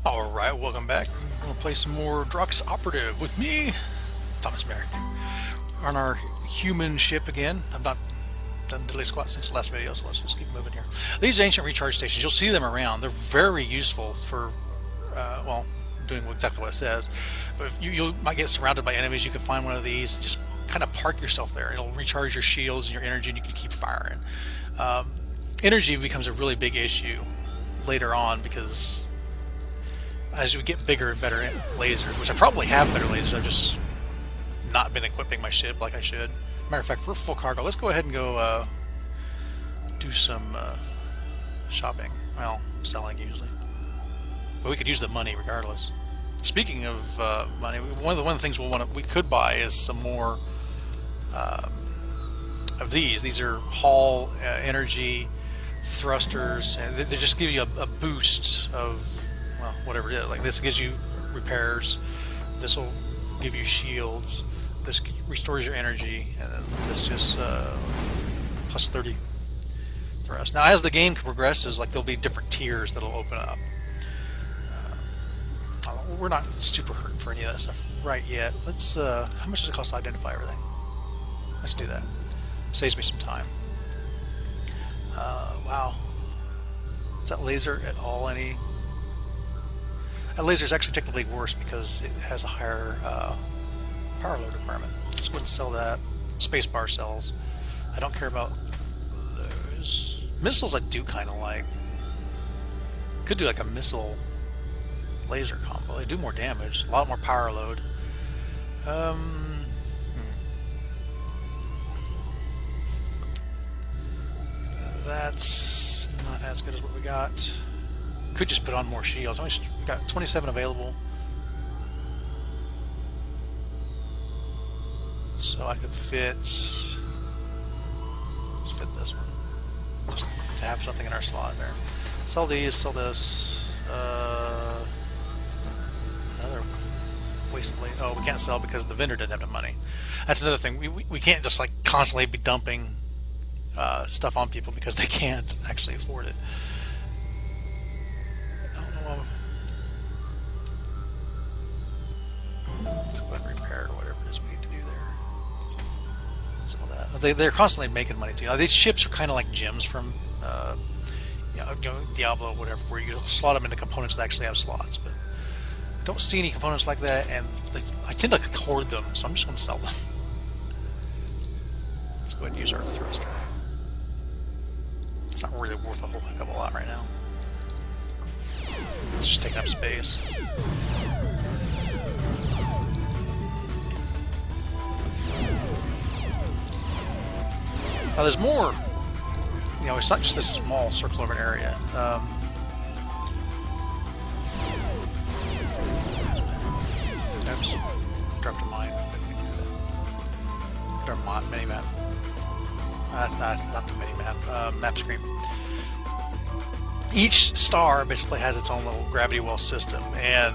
Alright, welcome back. We're going to play some more Drox Operative with me, Thomas Merrick. On our human ship again. I've not done diddly squat since the last video, so let's just keep moving here. These ancient recharge stations, you'll see them around. They're very useful for, well, doing exactly what it says. But if you might get surrounded by enemies, you can find one of these and just kind of park yourself there. It'll recharge your shields and your energy, and you can keep firing. Energy becomes a really big issue later on because as we get bigger and better lasers, which I probably have better lasers, I've just not been equipping my ship like I should. Matter of fact, we're full cargo. Let's go ahead and go do some shopping. Well, selling usually, but we could use the money regardless. Speaking of money, one of the things we could buy is some more of these. These are hull energy thrusters, and they just give you a boost of, well, whatever it is. Like this gives you repairs, this will give you shields, this restores your energy, and then this just plus 30 thrust. Now as the game progresses, like there'll be different tiers that'll open up. We're not super hurting for any of that stuff right yet. Let's how much does it cost to identify everything? Let's do that. Saves me some time. Wow, is that laser at all any? That laser is actually technically worse because it has a higher power load requirement. Just wouldn't sell that. Spacebar sells. I don't care about those. Missiles I do kind of like. Could do like a missile laser combo. They do more damage, a lot more power load. That's not as good as what we got. Could just put on more shields. We got 27 available, so I could fit. Let's fit this one just to have something in our slot there. Sell these. Sell this. Another wasted. Oh, we can't sell because the vendor didn't have the money. That's another thing. We can't just like constantly be dumping stuff on people because they can't actually afford it. I don't know. Let's go ahead and repair whatever it is we need to do there. Sell that. They're constantly making money too. Now, these ships are kind of like gems from Diablo, whatever, where you slot them into components that actually have slots. But I don't see any components like that, and I tend to hoard them, so I'm just going to sell them. Let's go ahead and use our thruster. It's not really worth a whole heck of a lot right now. It's just taking up space. Now there's more. You know, it's not just this small circle of an area. Oops, dropped a mine. Didn't mean to do that. Put our mini map. That's not the mini map. Map screen. Each star basically has its own little gravity well system, and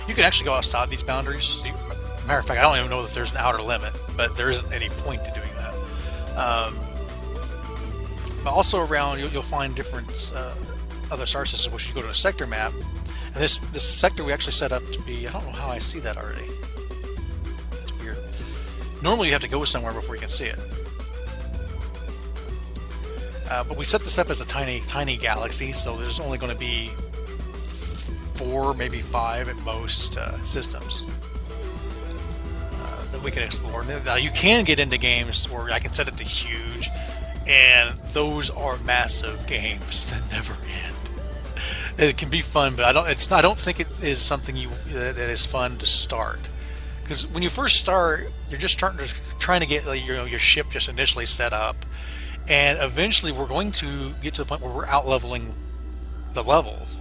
you can actually go outside these boundaries. Matter of fact, I don't even know if there's an outer limit, but there isn't any point to doing that. But also around, you'll find different other star systems, which you go to a sector map, and this sector we actually set up to be. I don't know how I see that already. That's weird. Normally, you have to go somewhere before you can see it. But we set this up as a tiny galaxy, so there's only going to be 4, maybe 5 at most systems that we can explore. Now you can get into games where I can set it to huge, and those are massive games that never end. It can be fun, but I don't think it is something that is fun to start. Because when you first start, you're just trying to get your ship just initially set up. And eventually we're going to get to the point where we're out-leveling the levels.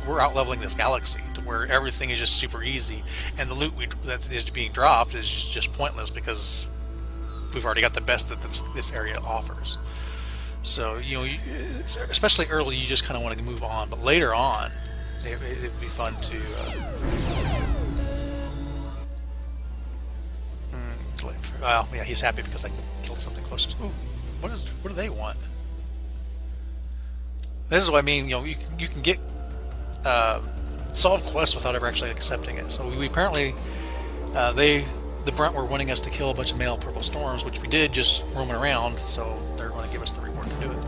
We're out-leveling this galaxy to where everything is just super easy. And the loot that is being dropped is just pointless because we've already got the best that this area offers. So, especially early, you just kind of want to move on. But later on, it'd be fun to... well, yeah, he's happy because I killed something closer. Ooh. What do they want? This is what I mean. You can get solve quests without ever actually accepting it. So we apparently, the Brunt were wanting us to kill a bunch of male purple storms, which we did just roaming around, so they're going to give us the reward to do it.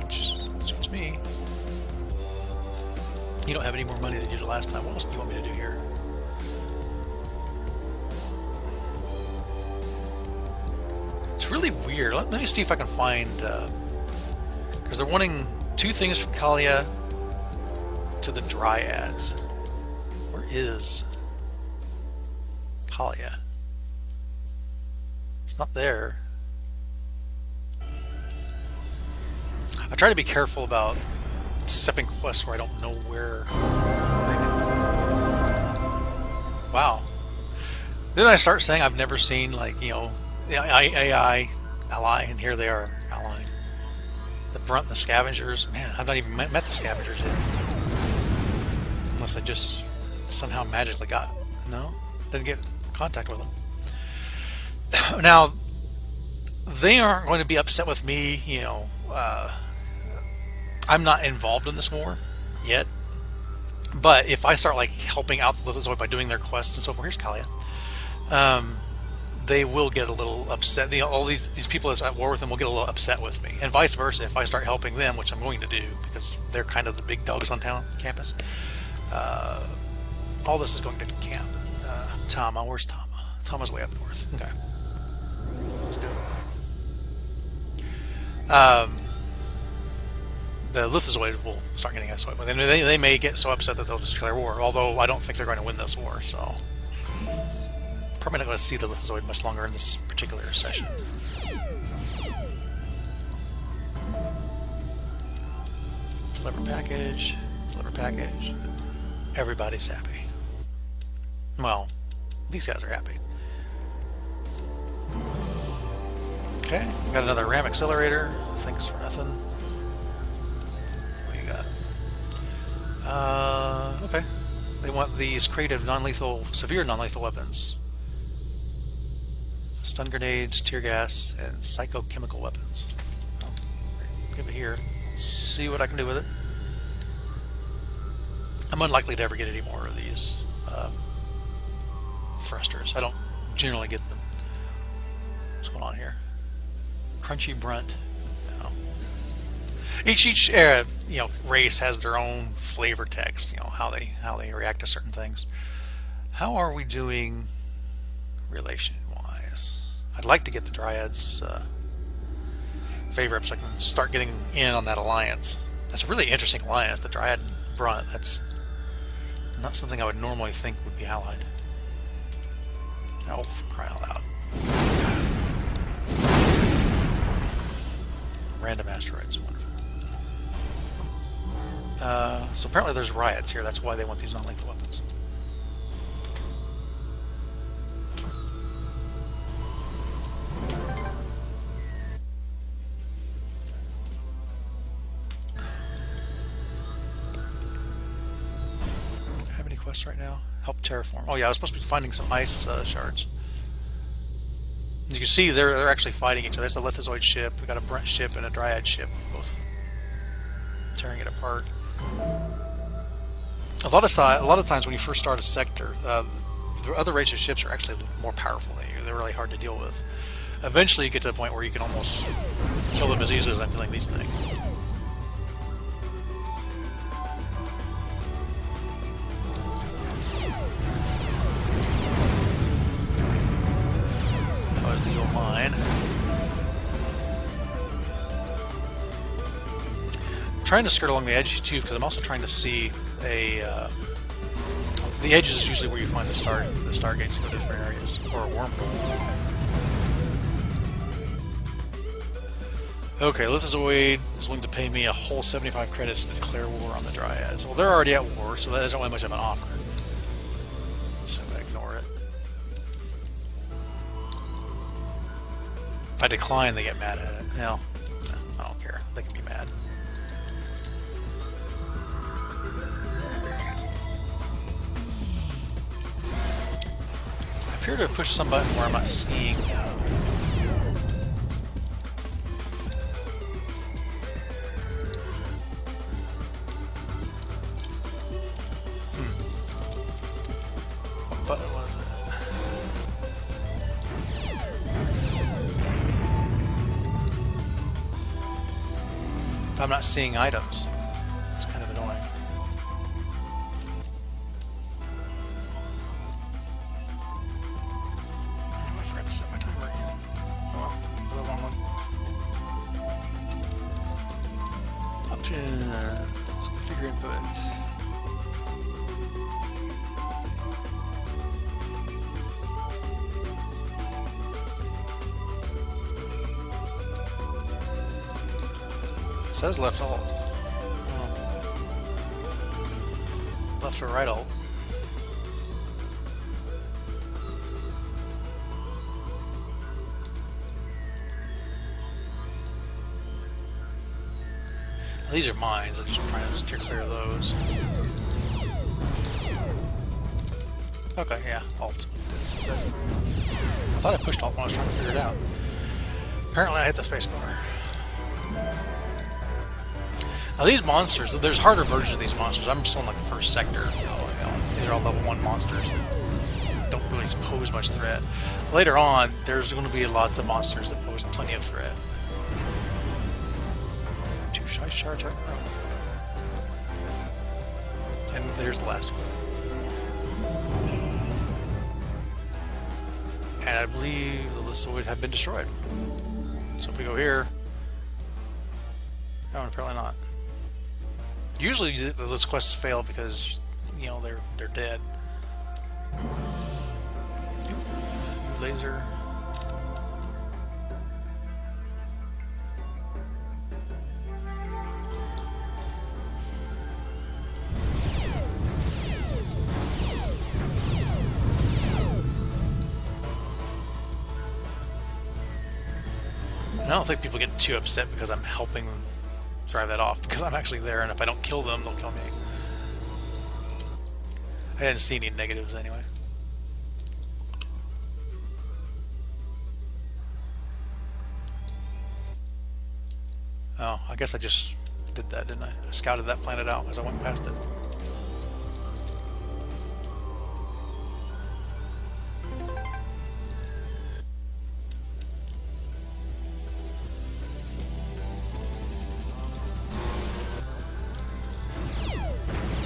Which suits me. You don't have any more money than you did last time. What else do you want me to do here? It's really weird. Let me see if I can find, because they're wanting 2 things from Kalia to the Dryads. Where is Kalia? It's not there. I try to be careful about stepping quests where I don't know where wow. Then I start saying I've never seen, like, you know, the AI ally, and here they are allying. The Brunt and the Scavengers. Man, I've not even met the Scavengers yet. Unless I just somehow magically didn't get contact with them. Now, they aren't going to be upset with me, you know. I'm not involved in this war yet. But if I start, like, helping out the Lithozoid by doing their quests and so forth, here's Kalia. They will get a little upset. You know, all these people that's at war with them will get a little upset with me, and vice versa if I start helping them, which I'm going to do because they're kind of the big dogs on campus. All this is going to camp. Tama, where's Tama? Tama's way up north. Okay, let's do it. The Lithozoid will start getting upset with them. They may get so upset that they'll just declare war. Although I don't think they're going to win this war, so. Probably not going to see the Lithozoid much longer in this particular session. Deliver package. Deliver package. Everybody's happy. Well, these guys are happy. Okay, got another RAM accelerator. Thanks for nothing. What do you got? Okay. They want these creative non-lethal, severe non-lethal weapons. Stun grenades, tear gas, and psychochemical weapons. Well, give it here. Let's see what I can do with it. I'm unlikely to ever get any more of these thrusters. I don't generally get them. What's going on here? Crunchy Brunt. No. Each you know, race has their own flavor text. You know, how they react to certain things. How are we doing relation? I'd like to get the Dryads favor up so I can start getting in on that alliance. That's a really interesting alliance, the Dryad and Brunt. That's not something I would normally think would be allied. Oh, for crying out loud. Random asteroids, wonderful. So apparently there's riots here, that's why they want these non-lethal weapons. Right now, help terraform. Oh yeah, I was supposed to be finding some ice shards. You can see they're actually fighting each other. That's a Lithozoid ship. We got a Brunt ship and a Dryad ship, both tearing it apart. A lot of times when you first start a sector, the other races of ships are actually more powerful than you. They're really hard to deal with. Eventually, you get to a point where you can almost kill them as easily as I'm killing these things. Trying to skirt along the edge too, because I'm also trying to see the edges is usually where you find the stargates to go to different areas, or a wormhole. Okay, Lithozoid is willing to pay me a whole 75 credits to declare war on the Dryads. Well, they're already at war, so that isn't really much of an offer. So I'm going to ignore it. If I decline, they get mad at it. No, I don't care. They can be mad. I appear to have pushed some button where I'm not seeing. button was it? I'm not seeing items. It's kind of annoying. Oh, I forgot to set my timer again. Oh, the wrong one. Options. Configure input. It says left alt. Oh. Left or right alt. These are mines. I'm just trying to steer clear of those. Okay, yeah, alt. I thought I pushed alt when I was trying to figure it out. Apparently I hit the spacebar. Now these monsters, there's harder versions of these monsters. I'm still in like the first sector. These are all level 1 monsters that don't really pose much threat. Later on, there's going to be lots of monsters that pose plenty of threat. 2 shards right in a row. And there's the last one. And I believe the list would have been destroyed. So if we go here, no, apparently not. Usually those quests fail because, you know, they're dead. Laser. I don't think people get too upset because I'm helping drive that off, because I'm actually there, and if I don't kill them, they'll kill me. I didn't see any negatives anyway. Oh, I guess I just did that, didn't I? I scouted that planet out as I went past it.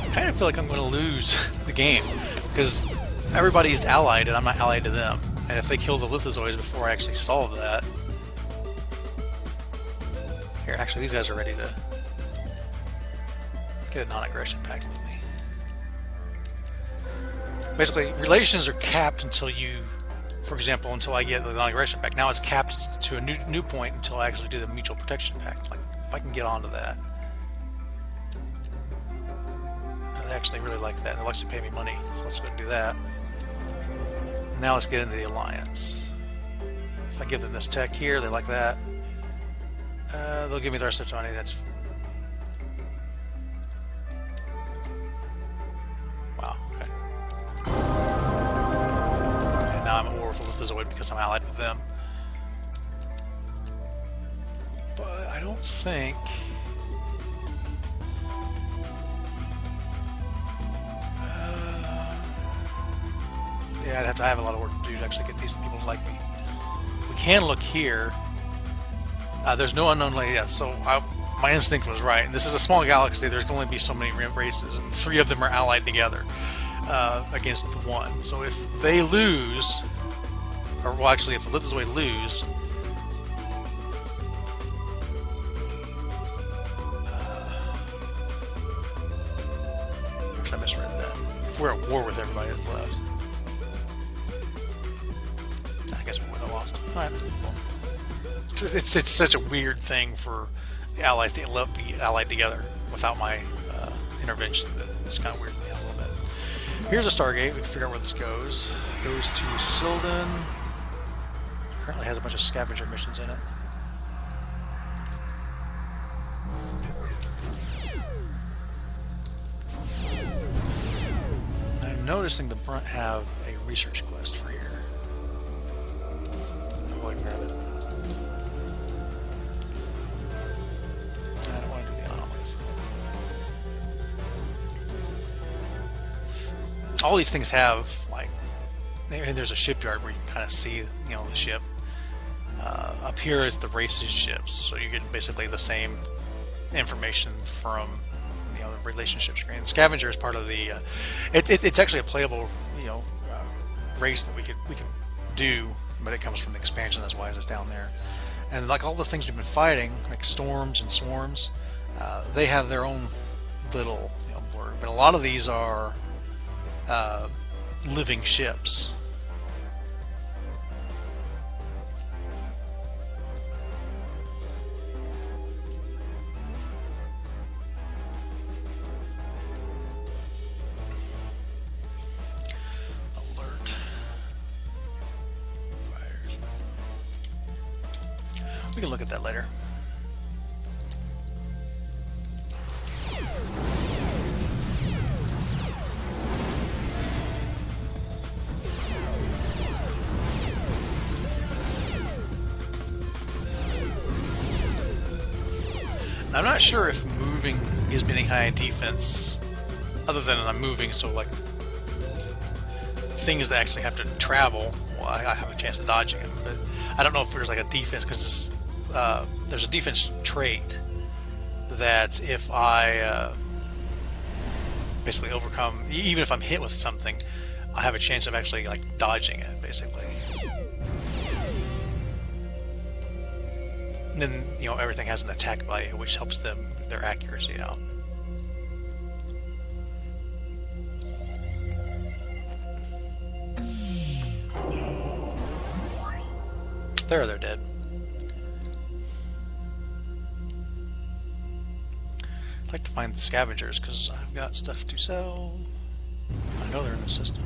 I kind of feel like I'm going to lose the game because everybody's allied and I'm not allied to them. And if they kill the lithozoids before I actually solve that... Here, actually, these guys are ready to get a non-aggression pact with me. Basically, relations are capped until you, for example, until I get the non-aggression pact. Now it's capped to a new point until I actually do the mutual protection pact. Like, if I can get onto that. They actually really like that, and they'll actually pay me money, so let's go and do that. Now let's get into the alliance. If I give them this tech here, they like that. They'll give me the rest of the money. That's... Wow, okay. And now I'm at war with the lithozoid because I'm allied with them. But I don't think... Yeah, I'd have to have a lot of work to do to actually get these people to like me. We can look here. There's no unknown layer yet, so my instinct was right. This is a small galaxy. There's going to be so many races, and 3 of them are allied together against the 1. So if they lose, or well, actually, if the lithozoid lose, actually, I misread that. If we're at war with everybody that's left. I guess we would have lost. Alright, well, it's such a weird thing for the allies to be allied together without my intervention that it's kind of weirded me out a little bit. Here's a Stargate. We can figure out where this goes. It goes to Silden. Apparently has a bunch of scavenger missions in it. I'm noticing the Brunt have a research quest for here. I'll go ahead and grab it. I don't want to do the anomalies. All these things have like and there's a shipyard where you can kind of see, the ship. Up here is the races ships, so you're getting basically the same information from the relationship screen. Scavenger is part of the. It's actually a playable race that we could do, but it comes from the expansion. That's why it's down there. And like all the things we've been fighting, like storms and swarms, they have their own little blurb. But a lot of these are living ships. We can look at that later. I'm not sure if moving gives me any high defense, other than I'm moving, so like things that actually have to travel, well, I have a chance of dodging them, but I don't know if there's like a defense, because there's a defense trait that if I basically overcome, even if I'm hit with something, I have a chance of actually like dodging it, basically. And then everything has an attack value, which helps their accuracy out. They're dead. I'd like to find the scavengers because I've got stuff to sell. I know they're in the system.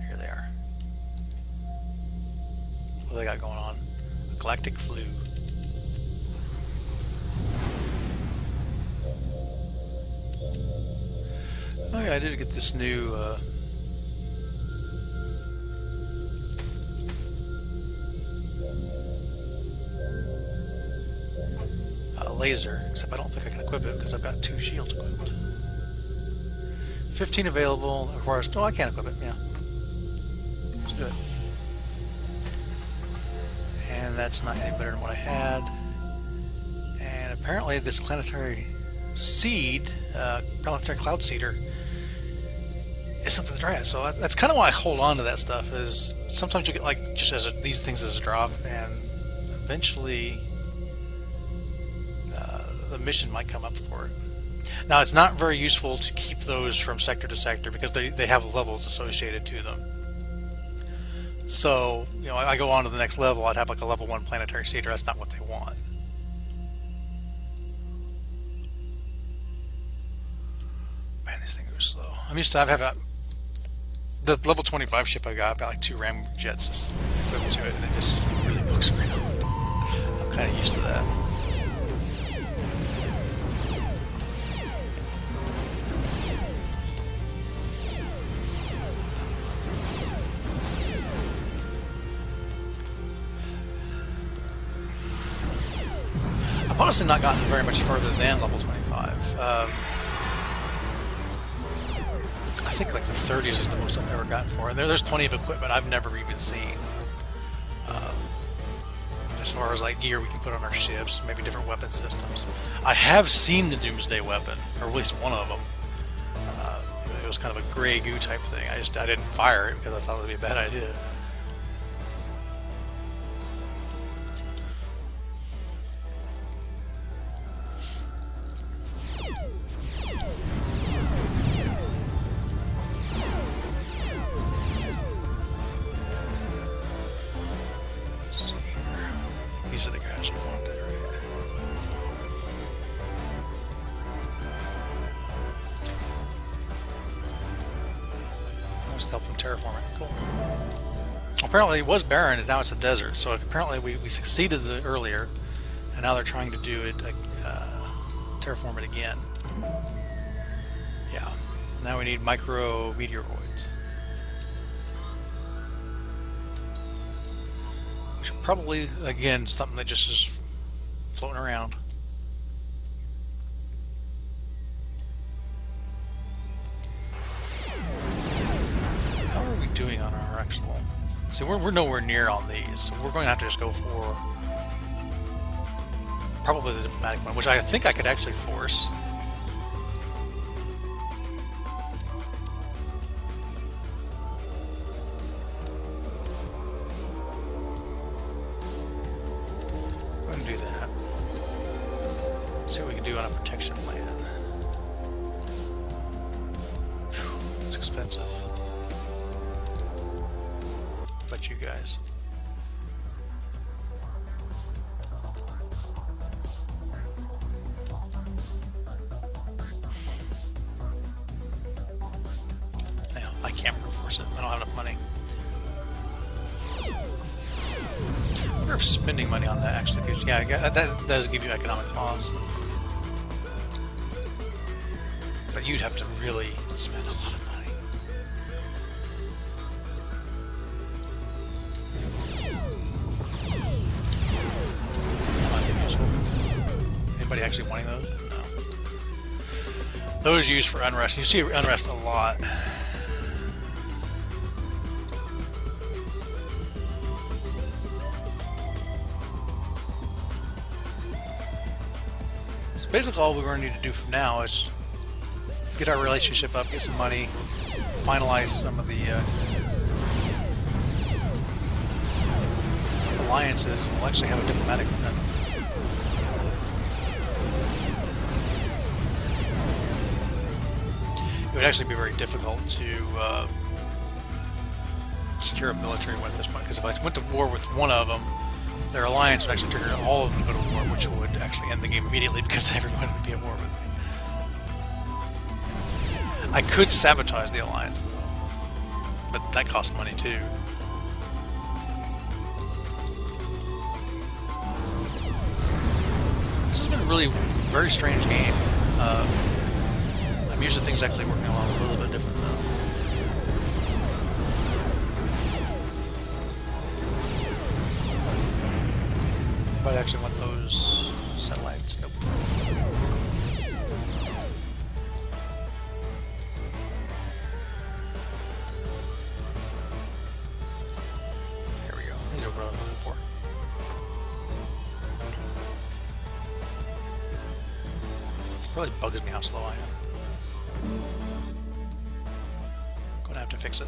Here they are. What do they got going on? A galactic flu. Oh yeah, I did get this new laser, except I don't think I can equip it because I've got 2 shields equipped. 15 available, requires, I can't equip it, yeah. Let's do it. And that's not any better than what I had. And apparently this planetary seed, planetary cloud seeder, is something to try it. So that's kind of why I hold on to that stuff, is sometimes you get like just as these things as a drop, and eventually the mission might come up for it. Now it's not very useful to keep those from sector to sector because they have levels associated to them. So I go on to the next level, I'd have like a level 1 planetary seeder. That's not what they want. Man, this thing goes slow. I'm used to the level 25 ship I got like 2 ramjets equipped to it, and it just really looks real. I'm kind of used to that. I've honestly not gotten very much further than level 25. I think like the 30s is the most I've ever gotten for, and there's plenty of equipment I've never even seen. As far as like gear we can put on our ships, maybe different weapon systems. I have seen the Doomsday weapon, or at least one of them. It was kind of a gray goo type thing. I didn't fire it because I thought it would be a bad idea. These are the guys who want that, right? Let's help them terraform it. Cool. Apparently it was barren and now it's a desert, so apparently we succeeded earlier, and now they're trying to do it, terraform it again. Yeah. Now we need micro meteoroids. Probably, again, something that just is floating around. See, we're nowhere near on these, so we're going to have to just go for probably the diplomatic one, which I think I could actually force. Go ahead and do that. See what we can do on a protection plan. Whew, it's expensive. How about you guys? Yeah, I can't force it. I don't have enough money. I wonder if spending money on that actually gives you... Yeah, that does give you economic loss. But you'd have to really spend a lot of money. Anybody actually wanting those? No. Those are used for unrest. You see unrest a lot. So basically all we're going to need to do from now is get our relationship up, get some money, finalize some of the alliances, and we'll actually have a diplomatic one then. It would actually be very difficult to secure a military one at this point, because if I went to war with one of them, their alliance would actually trigger all of them to go to war, which would actually end the game immediately because everyone would be at war with me. I could sabotage the alliance though, but that costs money too. This has been a really very strange game. I'm used to things actually working along a little bit different though. But I actually want those satellites. Nope. There we go. These are what I'm looking for. It really bugs me how slow I am. Gonna have to fix it.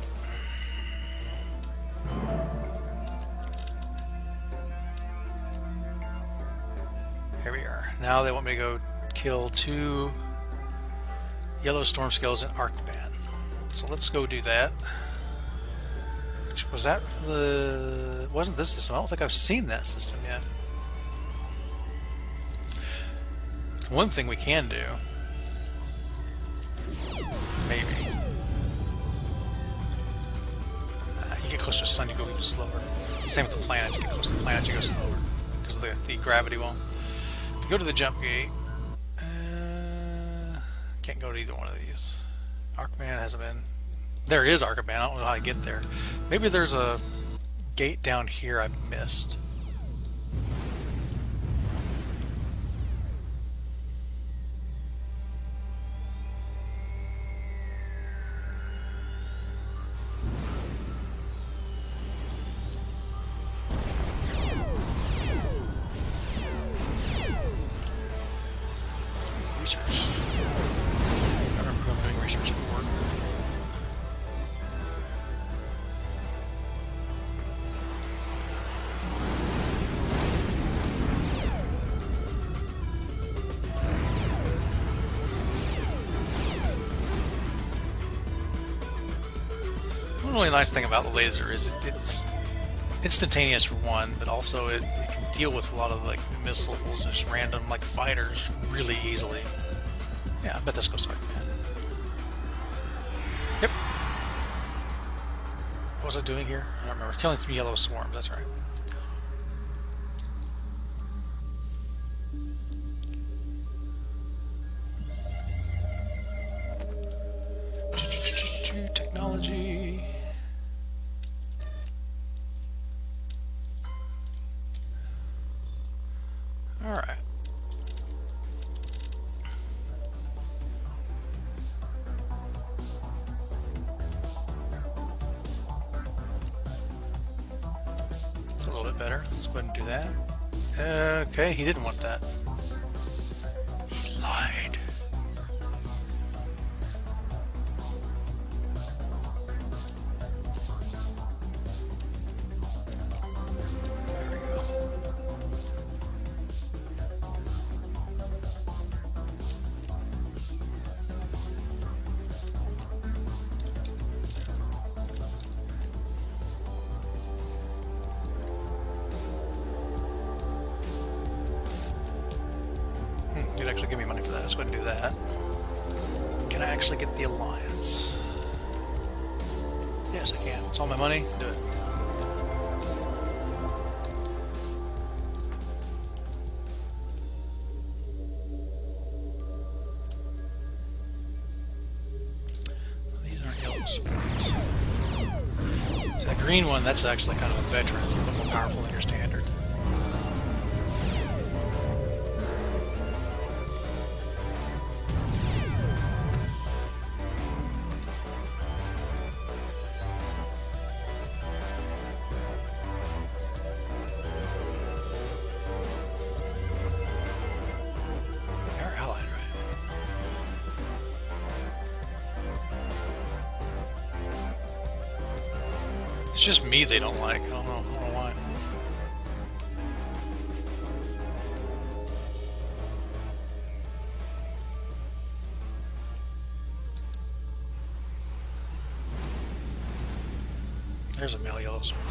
Here we are. Now they want me to go kill 2 yellow storm scales in Arcban. So let's go do that. Was that the... wasn't this system? I don't think I've seen that system yet. One thing we can do, maybe. You get closer to the sun, you go even slower. Same with the planets. You get close to the planets, you go slower because of the gravity well. If you go to the jump gate, can't go to either one of these. Arcman hasn't been. There is Arcman. I don't know how to get there. Maybe there's a gate down here I've missed. Research. I remember who I'm doing research for. One really nice thing about the laser is it's instantaneous for one, but also it can deal with a lot of like missiles and just random like fighters really easily. Yeah, I bet this goes to Arcman. Yep. What was I doing here? I don't remember. Killing some yellow swarms, that's right. Technology. All right. bit better. Let's go ahead and do that. Okay, he didn't want that. He lied. There we go. You'd actually give me money for that. Let's go ahead and do that. Can I actually get the alliance? Yes, I can. It's all my money. Do it. These aren't yellow spores. So that green one, that's actually kind of a veteran. It's a little more powerful than your standard. It's just me they don't like. I don't know why. There's a male yellow swan.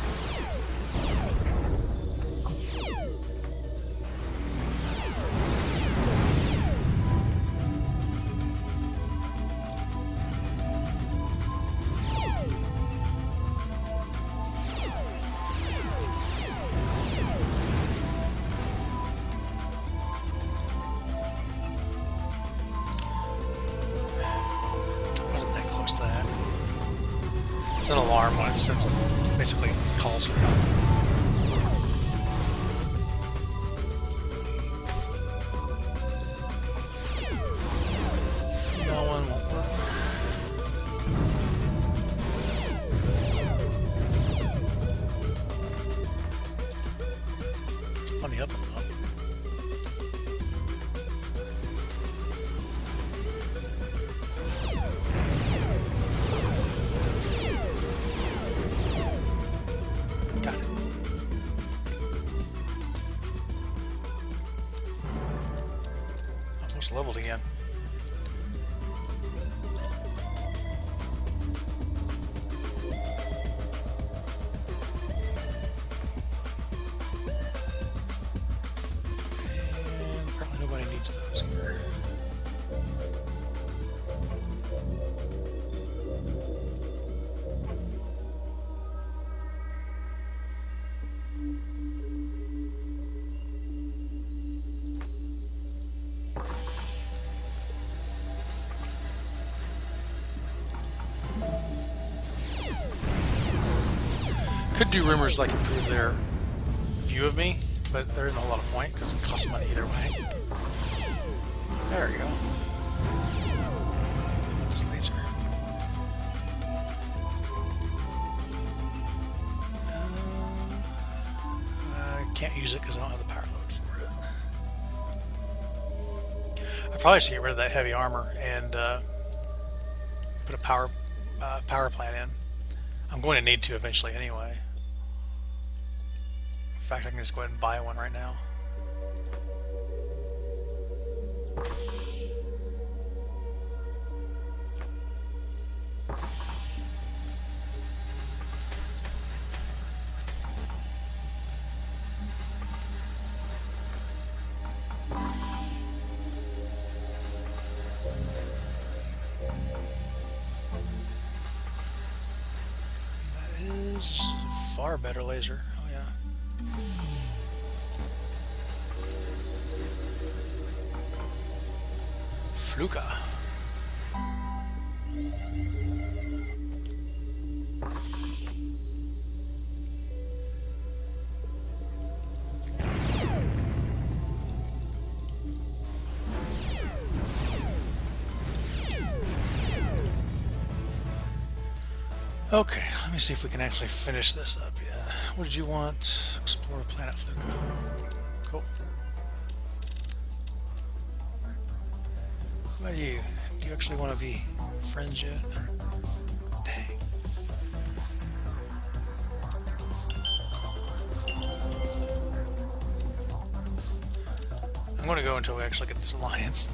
It's an alarm when it sends it, basically calls for help. No one won't work. There's plenty of them though. Leveled again. And apparently nobody needs those here. Could do rumors like improve their view of me, but there isn't a lot of point because it costs money either way. There we go. This laser. I can't use it because I don't have the power load for it. I probably should get rid of that heavy armor and put a power plant in. I'm going to need to eventually anyway. In fact, I can just go ahead and buy one right now. Far better laser. Oh yeah. Fluka. Okay, let me see if we can actually finish this up. Yeah. What did you want? Explore planet fluke. Cool. What about you? Do you actually want to be friends yet? Dang. I'm going to go until we actually get this alliance.